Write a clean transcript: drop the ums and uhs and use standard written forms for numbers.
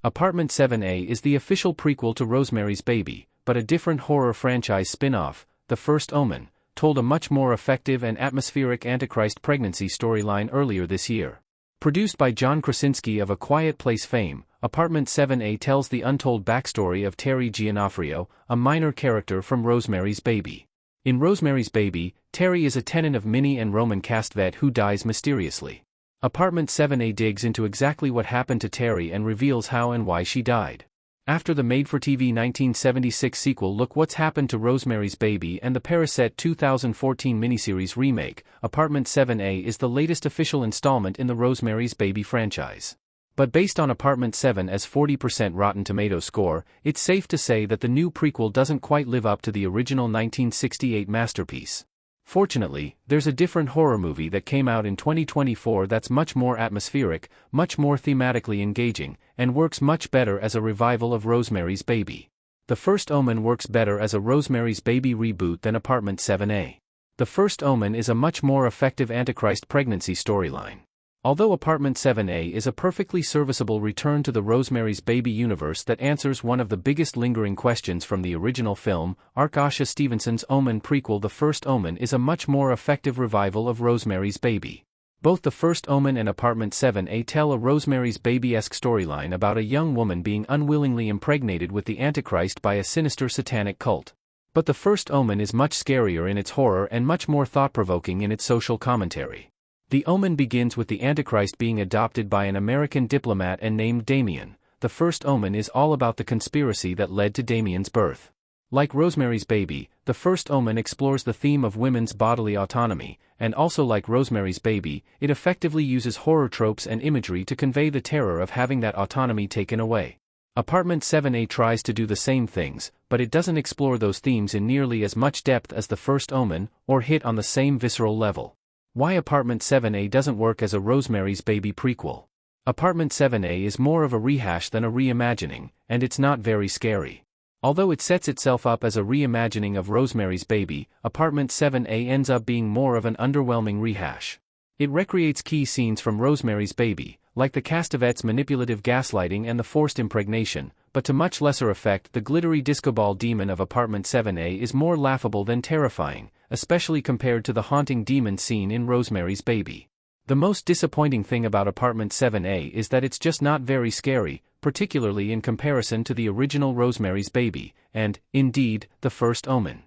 Apartment 7A is the official prequel to Rosemary's Baby, but a different horror franchise spin-off, The First Omen, told a much more effective and atmospheric Antichrist pregnancy storyline earlier this year. Produced by John Krasinski of A Quiet Place fame, Apartment 7A tells the untold backstory of Terry Giannoffrio, a minor character from Rosemary's Baby. In Rosemary's Baby, Terry is a tenant of Minnie and Roman Castvet who dies mysteriously. Apartment 7A digs into exactly what happened to Terry and reveals how and why she died. After the made-for-TV 1976 sequel Look What's Happened to Rosemary's Baby and the Parasite 2014 miniseries remake, Apartment 7A is the latest official installment in the Rosemary's Baby franchise. But based on Apartment 7's 40% Rotten Tomatoes score, it's safe to say that the new prequel doesn't quite live up to the original 1968 masterpiece. Fortunately, there's a different horror movie that came out in 2024 that's much more atmospheric, much more thematically engaging, and works much better as a revival of Rosemary's Baby. The First Omen works better as a Rosemary's Baby reboot than Apartment 7A. The First Omen is a much more effective Antichrist pregnancy storyline. Although Apartment 7A is a perfectly serviceable return to the Rosemary's Baby universe that answers one of the biggest lingering questions from the original film, Arkasha Stevenson's Omen prequel The First Omen is a much more effective revival of Rosemary's Baby. Both The First Omen and Apartment 7A tell a Rosemary's Baby-esque storyline about a young woman being unwillingly impregnated with the Antichrist by a sinister satanic cult. But The First Omen is much scarier in its horror and much more thought-provoking in its social commentary. The Omen begins with the Antichrist being adopted by an American diplomat and named Damien. The First Omen is all about the conspiracy that led to Damien's birth. Like Rosemary's Baby, The First Omen explores the theme of women's bodily autonomy, and also like Rosemary's Baby, it effectively uses horror tropes and imagery to convey the terror of having that autonomy taken away. Apartment 7A tries to do the same things, but it doesn't explore those themes in nearly as much depth as The First Omen, or hit on the same visceral level. Why Apartment 7A doesn't work as a Rosemary's Baby prequel? Apartment 7A is more of a rehash than a reimagining, and it's not very scary. Although it sets itself up as a reimagining of Rosemary's Baby, Apartment 7A ends up being more of an underwhelming rehash. It recreates key scenes from Rosemary's Baby, like the Castavet's manipulative gaslighting and the forced impregnation, but to much lesser effect the glittery disco ball demon of Apartment 7A is more laughable than terrifying, especially compared to the haunting demon scene in Rosemary's Baby. The most disappointing thing about Apartment 7A is that it's just not very scary, particularly in comparison to the original Rosemary's Baby, and, indeed, The First Omen.